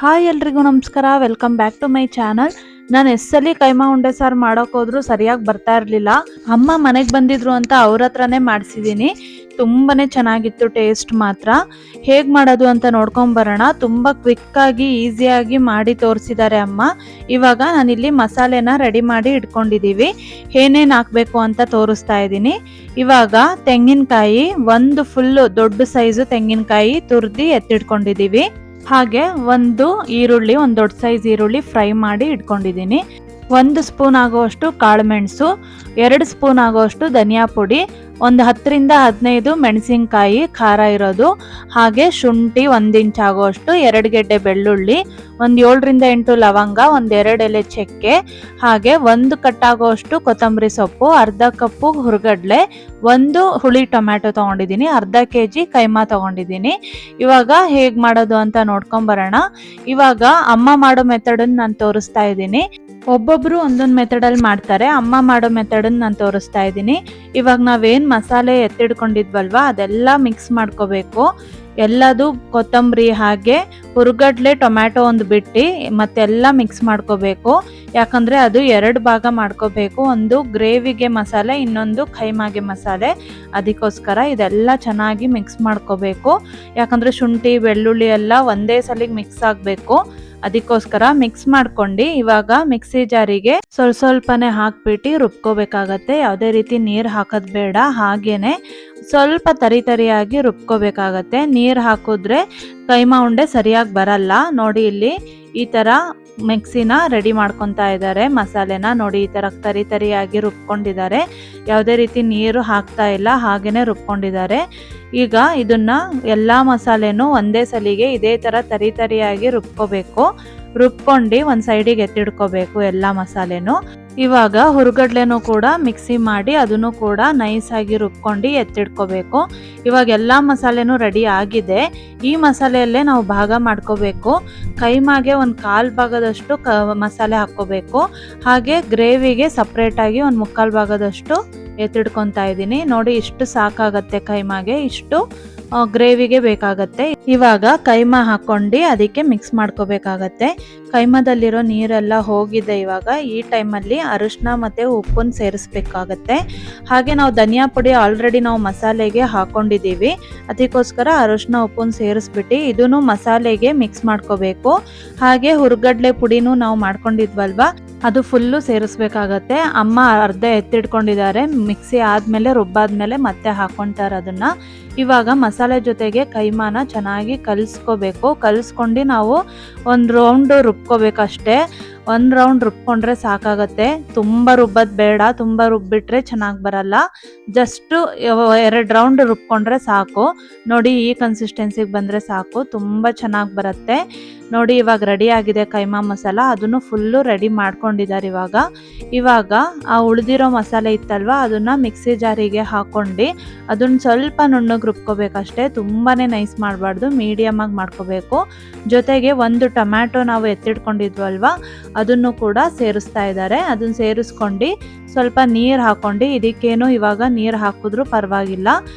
Hi ಎಲ್ರಿಗೂ ನಮಸ್ಕಾರ. Welcome back to my channel. ನಾನು ಎಷ್ಟಲ್ಲಿ ಕೈಮಾ ಉಂಡೆ ಸಾರು ಮಾಡೋಕೆ ಹೋದ್ರು ಸರಿಯಾಗಿ ಬರ್ತಾ ಇರಲಿಲ್ಲ. ಅಮ್ಮ ಮನೆಗೆ ಬಂದಿದ್ರು ಅಂತ ಅವ್ರ ಹತ್ರನೇ ಮಾಡಿಸಿದ್ದೀನಿ. ತುಂಬಾನೇ ಚೆನ್ನಾಗಿತ್ತು ಟೇಸ್ಟ್ ಮಾತ್ರ. ಹೇಗೆ ಮಾಡೋದು ಅಂತ ನೋಡ್ಕೊಂಬರೋಣ. ತುಂಬ ಕ್ವಿಕ್ಕಾಗಿ ಈಸಿಯಾಗಿ ಮಾಡಿ ತೋರಿಸಿದ್ದಾರೆ ಅಮ್ಮ. ಇವಾಗ ನಾನಿಲ್ಲಿ ಮಸಾಲೆನ ರೆಡಿ ಮಾಡಿ ಇಟ್ಕೊಂಡಿದ್ದೀವಿ. ಏನೇನು ಹಾಕಬೇಕು ಅಂತ ತೋರಿಸ್ತಾ ಇದ್ದೀನಿ. ಇವಾಗ ತೆಂಗಿನಕಾಯಿ ಒಂದು ಫುಲ್ಲು ದೊಡ್ಡ ಸೈಜು ತೆಂಗಿನಕಾಯಿ ತುರಿದು ಎತ್ತಿಟ್ಕೊಂಡಿದ್ದೀವಿ. ಹಾಗೆ ಒಂದು ಈರುಳ್ಳಿ, ಒಂದು ದೊಡ್ಡ ಸೈಜ್ ಈರುಳ್ಳಿ ಫ್ರೈ ಮಾಡಿ ಇಟ್ಕೊಂಡಿದ್ದೀನಿ. 1 ಸ್ಪೂನ್ ಆಗುವಷ್ಟು ಕಾಳುಮೆಣಸು, 2 ಸ್ಪೂನ್ ಆಗುವಷ್ಟು ಧನಿಯಾ ಪುಡಿ, ಒಂದು 10ರಿಂದ 15 ಮೆಣಸಿನ್ಕಾಯಿ ಖಾರ ಇರೋದು, ಹಾಗೆ ಶುಂಠಿ 1 ಇಂಚ್ ಆಗುವಷ್ಟು, 2 ಗೆಡ್ಡೆ ಬೆಳ್ಳುಳ್ಳಿ, ಒಂದು 7ರಿಂದ 8 ಲವಂಗ, ಒಂದು 2 ಎಲೆ ಚಕ್ಕೆ, ಹಾಗೆ 1 ಕಟ್ಟಾಗುವಷ್ಟು ಕೊತ್ತಂಬರಿ ಸೊಪ್ಪು, ಅರ್ಧ ಕಪ್ಪು ಹುರ್ಗಡ್ಲೆ, 1 ಹುಳಿ ಟೊಮ್ಯಾಟೊ ತೊಗೊಂಡಿದ್ದೀನಿ, ಅರ್ಧ kg ಕೈಮಾ ತೊಗೊಂಡಿದ್ದೀನಿ. ಇವಾಗ ಹೇಗೆ ಮಾಡೋದು ಅಂತ ನೋಡ್ಕೊಂಬರೋಣ. ಇವಾಗ ಅಮ್ಮ ಮಾಡೋ ಮೆಥಡನ್ನು ನಾನು ತೋರಿಸ್ತಾ ಇದ್ದೀನಿ. ಒಬ್ಬೊಬ್ರು ಒಂದೊಂದು ಮೆಥಡಲ್ಲಿ ಮಾಡ್ತಾರೆ. ಅಮ್ಮ ಮಾಡೋ ಮೆಥಡನ್ನು ನಾನು ತೋರಿಸ್ತಾ ಇದ್ದೀನಿ. ಇವಾಗ ನಾವೇನು ಮಸಾಲೆ ಎತ್ತಿಡ್ಕೊಂಡಿದ್ವಲ್ವ ಅದೆಲ್ಲ ಮಿಕ್ಸ್ ಮಾಡ್ಕೋಬೇಕು. ಎಲ್ಲದು ಕೊತ್ತಂಬರಿ ಹಾಗೆ ಹುರ್ಗಡ್ಲೆ ಟೊಮ್ಯಾಟೊ ಒಂದು ಬಿಟ್ಟು ಮತ್ತೆಲ್ಲ ಮಿಕ್ಸ್ ಮಾಡ್ಕೋಬೇಕು. ಯಾಕಂದರೆ ಅದು 2 ಭಾಗ ಮಾಡ್ಕೋಬೇಕು. ಒಂದು ಗ್ರೇವಿಗೆ ಮಸಾಲೆ, ಇನ್ನೊಂದು ಕೈಮಾಗೆ ಮಸಾಲೆ. ಅದಕ್ಕೋಸ್ಕರ ಇದೆಲ್ಲ ಚೆನ್ನಾಗಿ ಮಿಕ್ಸ್ ಮಾಡ್ಕೋಬೇಕು. ಯಾಕಂದರೆ ಶುಂಠಿ ಬೆಳ್ಳುಳ್ಳಿ ಎಲ್ಲ ಒಂದೇ ಸಲಿಗೆ ಮಿಕ್ಸ್ ಆಗಬೇಕು. ಅದಕ್ಕೋಸ್ಕರ ಮಿಕ್ಸ್ ಮಾಡ್ಕೊಂಡು ಇವಾಗ ಮಿಕ್ಸಿ ಜಾರಿಗೆ ಸ್ವಲ್ಪನೇ ಹಾಕ್ಬಿಟ್ಟು ರುಬ್ಕೋಬೇಕಾಗತ್ತೆ. ಯಾವುದೇ ರೀತಿ ನೀರು ಹಾಕೋದು ಬೇಡ. ಹಾಗೇನೆ ಸ್ವಲ್ಪ ತರಿಯಾಗಿ ರುಬ್ಕೋಬೇಕಾಗತ್ತೆ. ನೀರು ಹಾಕಿದ್ರೆ ಕೈಮಾ ಉಂಡೆ ಸರಿಯಾಗಿ ಬರಲ್ಲ. ನೋಡಿ ಇಲ್ಲಿ ಈ ಥರ ಮಿಕ್ಸಿನ ರೆಡಿ ಮಾಡ್ಕೊತಾ ಇದ್ದಾರೆ. ಮಸಾಲೆನ ನೋಡಿ ಈ ಥರ ತರಿಯಾಗಿ ರುಬ್ಕೊಂಡಿದ್ದಾರೆ. ಯಾವುದೇ ರೀತಿ ನೀರು ಹಾಕ್ತಾ ಇಲ್ಲ, ಹಾಗೇನೆ ರುಬ್ಕೊಂಡಿದ್ದಾರೆ. ಈಗ ಇದನ್ನ ಎಲ್ಲ ಮಸಾಲೆನೂ ಒಂದೇ ಸಲಿಗೆ ಇದೇ ಥರ ತರಿಯಾಗಿ ರುಬ್ಕೋಬೇಕು. ರುಬ್ಕೊಂಡು ಒಂದು ಸೈಡಿಗೆ ಎತ್ತಿಡ್ಕೋಬೇಕು ಎಲ್ಲ ಮಸಾಲೆನೂ. ಇವಾಗ ಹುರ್ಗಡ್ಲೆನೂ ಕೂಡ ಮಿಕ್ಸಿ ಮಾಡಿ ಅದನ್ನು ಕೂಡ ನೈಸಾಗಿ ರುಬ್ಕೊಂಡು ಎತ್ತಿಡ್ಕೋಬೇಕು. ಇವಾಗ ಎಲ್ಲ ಮಸಾಲೆನೂ ರೆಡಿ ಆಗಿದೆ. ಈ ಮಸಾಲೆಯಲ್ಲೇ ನಾವು ಭಾಗ ಮಾಡ್ಕೋಬೇಕು. ಕೈಮಾಗೆ ಒಂದು 1/4 ಭಾಗದಷ್ಟು ಮಸಾಲೆ ಹಾಕ್ಕೋಬೇಕು. ಹಾಗೆ ಗ್ರೇವಿಗೆ ಸಪ್ರೇಟಾಗಿ ಒಂದು 3/4 ಭಾಗದಷ್ಟು ಎತ್ತಿಡ್ಕೊತಾ ಇದ್ದೀನಿ. ನೋಡಿ ಇಷ್ಟು ಸಾಕಾಗತ್ತೆ. ಕೈಮಾಗೆ ಇಷ್ಟು ಗ್ರೇವಿಗೆ ಬೇಕಾಗತ್ತೆ. ಇವಾಗ ಕೈಮಾ ಹಾಕ್ಕೊಂಡು ಅದಕ್ಕೆ ಮಿಕ್ಸ್ ಮಾಡ್ಕೋಬೇಕಾಗತ್ತೆ. ಕೈಮಾದಲ್ಲಿರೋ ನೀರೆಲ್ಲ ಹೋಗಿದೆ. ಇವಾಗ ಈ ಟೈಮಲ್ಲಿ ಅರಿಶಿನ ಮತ್ತು ಉಪ್ಪನ್ನು ಸೇರಿಸ್ಬೇಕಾಗತ್ತೆ. ಹಾಗೆ ನಾವು ಧನಿಯಾ ಪುಡಿ ಆಲ್ರೆಡಿ ನಾವು ಮಸಾಲೆಗೆ ಹಾಕ್ಕೊಂಡಿದ್ದೀವಿ. ಅದಕ್ಕೋಸ್ಕರ ಅರಿಶಿನ ಉಪ್ಪನ್ನು ಸೇರಿಸ್ಬಿಟ್ಟು ಇದನ್ನು ಮಸಾಲೆಗೆ ಮಿಕ್ಸ್ ಮಾಡ್ಕೋಬೇಕು. ಹಾಗೆ ಹುರ್ಗಡ್ಲೆ ಪುಡಿನೂ ನಾವು ಮಾಡ್ಕೊಂಡಿದ್ವಲ್ವ ಅದು ಫುಲ್ಲು ಸೇರಿಸ್ಬೇಕಾಗತ್ತೆ. ಅಮ್ಮ ಅರ್ಧ ಎತ್ತಿಟ್ಕೊಂಡಿದ್ದಾರೆ. ಮಿಕ್ಸಿ ಆದಮೇಲೆ ರುಬ್ಬಾದ್ಮೇಲೆ ಮತ್ತೆ ಹಾಕ್ಕೊತಾರೆ ಅದನ್ನು. ಇವಾಗ ಮಸಾಲೆ ಜೊತೆಗೆ ಕೈಮಾನ ಚೆನ್ನಾಗಿ ಕಲಿಸ್ಕೋಬೇಕು. ಕಲಿಸ್ಕೊಂಡು ನಾವು ಒಂದು ರೌಂಡು ರುಬ್ಕೋಬೇಕಷ್ಟೇ. 1 ರೌಂಡ್ ರುಬ್ಕೊಂಡ್ರೆ ಸಾಕಾಗತ್ತೆ. ತುಂಬ ರುಬ್ಬೋದು ಬೇಡ. ತುಂಬ ರುಬ್ಬಿಟ್ರೆ ಚೆನ್ನಾಗಿ ಬರಲ್ಲ. ಜಸ್ಟು 2 ರೌಂಡ್ ರುಬ್ಕೊಂಡ್ರೆ ಸಾಕು. ನೋಡಿ ಈ ಕನ್ಸಿಸ್ಟೆನ್ಸಿಗೆ ಬಂದರೆ ಸಾಕು. ತುಂಬ ಚೆನ್ನಾಗಿ ಬರುತ್ತೆ. ನೋಡಿ ಇವಾಗ ರೆಡಿ ಆಗಿದೆ ಕೈಮಾ ಮಸಾಲ. ಅದನ್ನು ಫುಲ್ಲು ರೆಡಿ ಮಾಡ್ಕೊಂಡಿದ್ದಾರೆ. ಇವಾಗ ಆ ಉಳಿದಿರೋ ಮಸಾಲೆ ಇತ್ತಲ್ವ ಅದನ್ನು ಮಿಕ್ಸಿ ಜಾರಿಗೆ ಹಾಕ್ಕೊಂಡು ಅದನ್ನು ಸ್ವಲ್ಪ ನುಣ್ಣಗೆ ರುಬ್ಕೋಬೇಕಷ್ಟೇ. ತುಂಬಾ ನೈಸ್ ಮಾಡಬಾರ್ದು, ಮೀಡಿಯಮಾಗಿ ಮಾಡ್ಕೋಬೇಕು. ಜೊತೆಗೆ 1 ಟೊಮ್ಯಾಟೊ ನಾವು ಎತ್ತಿಟ್ಕೊಂಡಿದ್ವಲ್ವ ಅದನ್ನು ಕೂಡ ಸೇರಿಸ್ತಾ ಇದ್ದಾರೆ. ಅದನ್ನು ಸೇರಿಸ್ಕೊಂಡು ಸ್ವಲ್ಪ ನೀರು ಹಾಕ್ಕೊಂಡು, ಇದಕ್ಕೇನು ಇವಾಗ ನೀರು ಹಾಕಿದ್ರೂ ಪರವಾಗಿಲ್ಲ,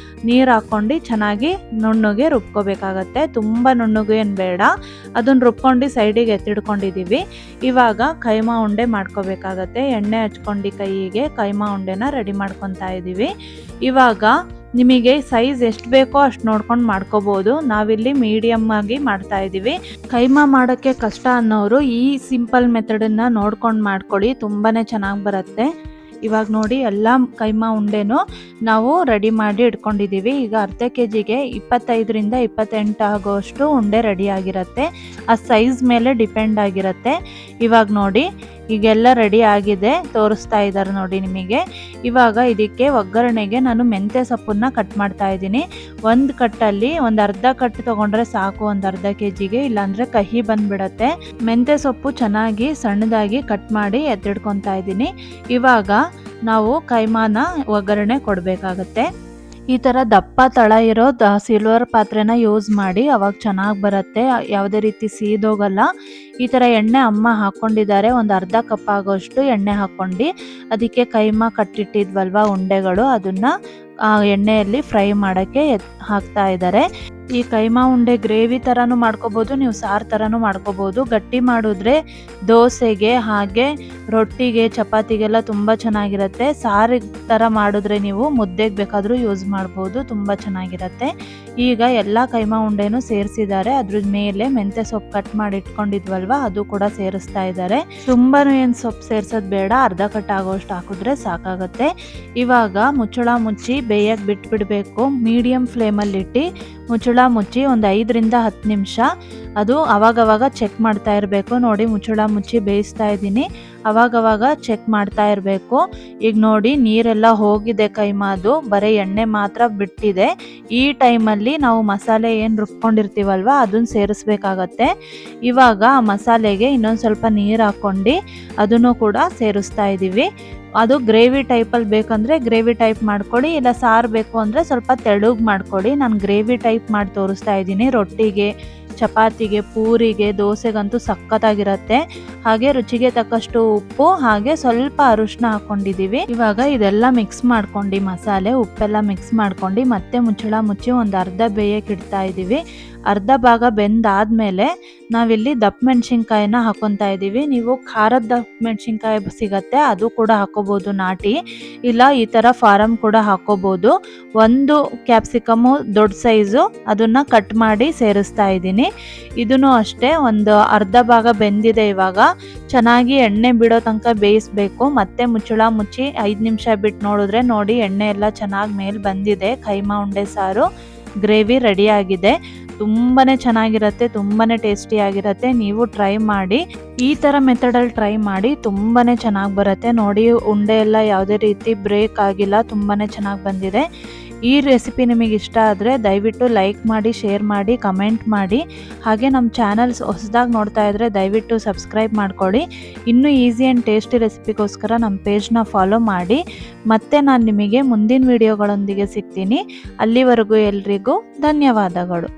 ನೀರು ಹಾಕ್ಕೊಂಡು ಚೆನ್ನಾಗಿ ನುಣ್ಣಗೆ ರುಬ್ಕೋಬೇಕಾಗತ್ತೆ. ತುಂಬ ನುಣ್ಣಗೆ ಏನು ಬೇಡ. ಅದನ್ನು ರುಬ್ಕೊಂಡು ಸೈಡಿಗೆ ಎತ್ತಿಡ್ಕೊಂಡಿದ್ದೀವಿ. ಇವಾಗ ಕೈಮಾ ಉಂಡೆ ಮಾಡ್ಕೋಬೇಕಾಗತ್ತೆ. ಎಣ್ಣೆ ಹಚ್ಕೊಂಡು ಕೈಗೆ ಕೈಮಾ ಉಂಡೆನ ರೆಡಿ ಮಾಡ್ಕೊತಾ ಇದ್ದೀವಿ. ಇವಾಗ ನಿಮಗೆ ಸೈಜ್ ಎಷ್ಟು ಬೇಕೋ ಅಷ್ಟು ನೋಡ್ಕೊಂಡು ಮಾಡ್ಕೋಬೋದು. ನಾವಿಲ್ಲಿ ಮೀಡಿಯಮ್ ಆಗಿ ಮಾಡ್ತಾ ಇದ್ದೀವಿ. ಕೈಮಾ ಮಾಡೋಕ್ಕೆ ಕಷ್ಟ ಅನ್ನೋರು ಈ ಸಿಂಪಲ್ ಮೆಥಡನ್ನು ನೋಡ್ಕೊಂಡು ಮಾಡ್ಕೊಳ್ಳಿ, ತುಂಬಾ ಚೆನ್ನಾಗಿ ಬರುತ್ತೆ. ಇವಾಗ ನೋಡಿ ಎಲ್ಲ ಕೈಮಾ ಉಂಡೆನೂ ನಾವು ರೆಡಿ ಮಾಡಿ ಇಟ್ಕೊಂಡಿದ್ದೀವಿ. ಈಗ ಅರ್ಧ kgಗೆ 25ರಿಂದ 28 ಆಗೋಷ್ಟು ಉಂಡೆ ರೆಡಿ ಆಗಿರುತ್ತೆ. ಆ ಸೈಜ್ ಮೇಲೆ ಡಿಪೆಂಡ್ ಆಗಿರುತ್ತೆ. ಇವಾಗ ನೋಡಿ ಈಗೆಲ್ಲ ರೆಡಿ ಆಗಿದೆ. ತೋರಿಸ್ತಾ ಇದ್ದಾರೆ ನೋಡಿ ನಿಮಗೆ. ಇವಾಗ ಇದಕ್ಕೆ ಒಗ್ಗರಣೆಗೆ ನಾನು ಮೆಂತ್ಯ ಸೊಪ್ಪನ್ನ ಕಟ್ ಮಾಡ್ತಾ ಇದ್ದೀನಿ. ಒಂದು ಕಟ್ಟಲ್ಲಿ ಒಂದು ಅರ್ಧ ಕಟ್ಟು ತೊಗೊಂಡ್ರೆ ಸಾಕು, ಒಂದು ಅರ್ಧ kgಗೆ. ಇಲ್ಲಾಂದರೆ ಕಹಿ ಬಂದುಬಿಡತ್ತೆ. ಮೆಂತ್ಯ ಸೊಪ್ಪು ಚೆನ್ನಾಗಿ ಸಣ್ಣದಾಗಿ ಕಟ್ ಮಾಡಿ ಎತ್ತಿಡ್ಕೊತಾ ಇದ್ದೀನಿ. ಇವಾಗ ನಾವು ಕೈಮಾನ ಒಗ್ಗರಣೆ ಕೊಡಬೇಕಾಗತ್ತೆ. ಈ ಥರ ದಪ್ಪ ತಳ ಇರೋ ಸಿಲ್ವರ್ ಪಾತ್ರೆನ ಯೂಸ್ ಮಾಡಿ, ಅವಾಗ ಚೆನ್ನಾಗಿ ಬರುತ್ತೆ. ಯಾವುದೇ ರೀತಿ ಸೀದೋಗಲ್ಲ. ಈ ಥರ ಎಣ್ಣೆ ಅಮ್ಮ ಹಾಕ್ಕೊಂಡಿದ್ದಾರೆ. ಒಂದು ಅರ್ಧ ಕಪ್ ಆಗೋಷ್ಟು ಎಣ್ಣೆ ಹಾಕ್ಕೊಂಡು ಅದಕ್ಕೆ ಕೈಮಾ ಕಟ್ಟಿಟ್ಟಿದ್ವಲ್ವ ಉಂಡೆಗಳು ಅದನ್ನು ಎಣ್ಣೆಯಲ್ಲಿ ಫ್ರೈ ಮಾಡೋಕ್ಕೆ ಹಾಕ್ತಾ ಇದ್ದಾರೆ. ಈ ಕೈಮಾ ಉಂಡೆ ಗ್ರೇವಿ ಥರನೂ ಮಾಡ್ಕೋಬೋದು, ನೀವು ಸಾರು ಥರನೂ ಮಾಡ್ಕೋಬೋದು. ಗಟ್ಟಿ ಮಾಡಿದ್ರೆ ದೋಸೆಗೆ ಹಾಗೆ ರೊಟ್ಟಿಗೆ ಚಪಾತಿಗೆಲ್ಲ ತುಂಬ ಚೆನ್ನಾಗಿರುತ್ತೆ. ಸಾರು ಥರ ಮಾಡಿದ್ರೆ ನೀವು ಮುದ್ದೆಗೆ ಬೇಕಾದರೂ ಯೂಸ್ ಮಾಡ್ಬೋದು, ತುಂಬ ಚೆನ್ನಾಗಿರುತ್ತೆ. ಈಗ ಎಲ್ಲ ಕೈಮಾ ಉಂಡೆನೂ ಸೇರಿಸಿದ್ದಾರೆ. ಅದ್ರ ಮೇಲೆ ಮೆಂತ್ಯ ಸೊಪ್ಪು ಕಟ್ ಮಾಡಿ ಇಟ್ಕೊಂಡಿದ್ವಲ್ವ ಅದು ಕೂಡ ಸೇರಿಸ್ತಾ ಇದ್ದಾರೆ. ತುಂಬಾ ಏನು ಸೊಪ್ಪು ಸೇರ್ಸೋದು ಬೇಡ, ಅರ್ಧ ಕಟ್ ಆಗೋಷ್ಟು ಹಾಕಿದ್ರೆ ಸಾಕಾಗುತ್ತೆ. ಇವಾಗ ಮುಚ್ಚಳ ಮುಚ್ಚಿ ಬೇಯಕ್ಕೆ ಬಿಟ್ಬಿಡಬೇಕು. ಮೀಡಿಯಮ್ ಫ್ಲೇಮಲ್ಲಿ ಇಟ್ಟು ಮುಚ್ಚಳ ಮುಚ್ಚಿ ಒಂದು 5ರಿಂದ 10 ನಿಮಿಷ ಅದು ಅವಾಗವಾಗ ಚೆಕ್ ಮಾಡ್ತಾ ಇರಬೇಕು. ನೋಡಿ ಮುಚ್ಚಳ ಮುಚ್ಚಿ ಬೇಯಿಸ್ತಾ ಇದ್ದೀನಿ, ಅವಾಗವಾಗ ಚೆಕ್ ಮಾಡ್ತಾ ಇರಬೇಕು. ಈಗ ನೋಡಿ ನೀರೆಲ್ಲ ಹೋಗಿದೆ ಕೈಮಾದು, ಬರೀ ಎಣ್ಣೆ ಮಾತ್ರ ಬಿಟ್ಟಿದೆ. ಈ ಟೈಮಲ್ಲಿ ನಾವು ಮಸಾಲೆ ಏನು ರುಬ್ಕೊಂಡಿರ್ತೀವಲ್ವ ಅದನ್ನು ಸೇರಿಸ್ಬೇಕಾಗತ್ತೆ. ಇವಾಗ ಆ ಮಸಾಲೆಗೆ ಇನ್ನೊಂದು ಸ್ವಲ್ಪ ನೀರು ಹಾಕ್ಕೊಂಡು ಅದನ್ನು ಕೂಡ ಸೇರಿಸ್ತಾ ಇದ್ದೀವಿ. ಅದು ಗ್ರೇವಿ ಟೈಪಲ್ಲಿ ಬೇಕಂದರೆ ಗ್ರೇವಿ ಟೈಪ್ ಮಾಡ್ಕೊಳ್ಳಿ, ಇಲ್ಲ ಸಾರು ಬೇಕು ಅಂದರೆ ಸ್ವಲ್ಪ ತೆಳುಗೆ ಮಾಡ್ಕೊಳ್ಳಿ. ನಾನು ಗ್ರೇವಿ ಟೈಪ್ ಮಾಡಿ ತೋರಿಸ್ತಾ ಇದ್ದೀನಿ. ರೊಟ್ಟಿಗೆ, ಚಪಾತಿಗೆ, ಪೂರಿಗೆ, ದೋಸೆಗಂತೂ ಸಖತ್ತಾಗಿರುತ್ತೆ. ಹಾಗೆ ರುಚಿಗೆ ತಕ್ಕಷ್ಟು ಉಪ್ಪು, ಹಾಗೆ ಸ್ವಲ್ಪ ಅರಿಶಿನ ಹಾಕ್ಕೊಂಡಿದ್ದೀವಿ. ಇವಾಗ ಇದೆಲ್ಲ ಮಿಕ್ಸ್ ಮಾಡ್ಕೊಂಡು ಮಸಾಲೆ ಉಪ್ಪೆಲ್ಲ ಮಿಕ್ಸ್ ಮಾಡ್ಕೊಂಡು ಮತ್ತೆ ಮುಚ್ಚಳ ಮುಚ್ಚಿ ಒಂದು ಅರ್ಧ ಬೇಯಕ್ಕೆ ಇಡ್ತಾ ಇದ್ದೀವಿ. ಅರ್ಧ ಭಾಗ ಬೆಂದಾದ್ಮೇಲೆ ನಾವಿಲ್ಲಿ ದಪ್ಪ ಮೆಣಸಿನ್ಕಾಯಿನ ಹಾಕೊತಾ ಇದ್ದೀವಿ. ನೀವು ಖಾರದ ದಪ್ಪ ಮೆಣಸಿನ್ಕಾಯಿ ಸಿಗತ್ತೆ, ಅದು ಕೂಡ ಹಾಕೋಬೋದು ನಾಟಿ, ಇಲ್ಲ ಈ ಥರ ಫಾರಮ್ ಕೂಡ ಹಾಕೋಬೋದು. ಒಂದು ಕ್ಯಾಪ್ಸಿಕಮು ದೊಡ್ಡ ಸೈಜು ಅದನ್ನು ಕಟ್ ಮಾಡಿ ಸೇರಿಸ್ತಾ ಇದ್ದೀನಿ. ಇದನ್ನು ಅಷ್ಟೇ ಒಂದು ಅರ್ಧ ಭಾಗ ಬೆಂದಿದೆ. ಇವಾಗ ಚೆನ್ನಾಗಿ ಎಣ್ಣೆ ಬಿಡೋ ತನಕ ಬೇಯಿಸ್ಬೇಕು. ಮತ್ತೆ ಮುಚ್ಚಳ ಮುಚ್ಚಿ 5 ನಿಮಿಷ ಬಿಟ್ಟು ನೋಡಿದ್ರೆ ನೋಡಿ ಎಣ್ಣೆ ಎಲ್ಲ ಚೆನ್ನಾಗಿ ಮೇಲೆ ಬಂದಿದೆ. ಕೈಮಾ ಉಂಡೆ ಸಾರು ಗ್ರೇವಿ ರೆಡಿ ಆಗಿದೆ. ತುಂಬಾ ಚೆನ್ನಾಗಿರುತ್ತೆ, ತುಂಬಾ ಟೇಸ್ಟಿಯಾಗಿರುತ್ತೆ. ನೀವು ಟ್ರೈ ಮಾಡಿ, ಈ ಥರ ಮೆಥಡಲ್ಲಿ ಟ್ರೈ ಮಾಡಿ, ತುಂಬಾ ಚೆನ್ನಾಗಿ ಬರುತ್ತೆ. ನೋಡಿ ಉಂಡೆ ಎಲ್ಲ ಯಾವುದೇ ರೀತಿ ಬ್ರೇಕ್ ಆಗಿಲ್ಲ, ತುಂಬಾ ಚೆನ್ನಾಗಿ ಬಂದಿದೆ. ಈ ರೆಸಿಪಿ ನಿಮಗೆ ಇಷ್ಟ ಆದರೆ ದಯವಿಟ್ಟು ಲೈಕ್ ಮಾಡಿ, ಶೇರ್ ಮಾಡಿ, ಕಮೆಂಟ್ ಮಾಡಿ. ಹಾಗೆ ನಮ್ಮ ಚಾನಲ್ಸ್ ಹೊಸದಾಗಿ ನೋಡ್ತಾ ಇದ್ದರೆ ದಯವಿಟ್ಟು ಸಬ್ಸ್ಕ್ರೈಬ್ ಮಾಡ್ಕೊಳ್ಳಿ. ಇನ್ನೂ ಈಸಿ ಆ್ಯಂಡ್ ಟೇಸ್ಟಿ ರೆಸಿಪಿಗೋಸ್ಕರ ನಮ್ಮ ಪೇಜ್ನ ಫಾಲೋ ಮಾಡಿ. ಮತ್ತೆ ನಾನು ನಿಮಗೆ ಮುಂದಿನ ವಿಡಿಯೋಗಳೊಂದಿಗೆ ಸಿಗ್ತೀನಿ. ಅಲ್ಲಿವರೆಗೂ ಎಲ್ರಿಗೂ ಧನ್ಯವಾದಗಳು.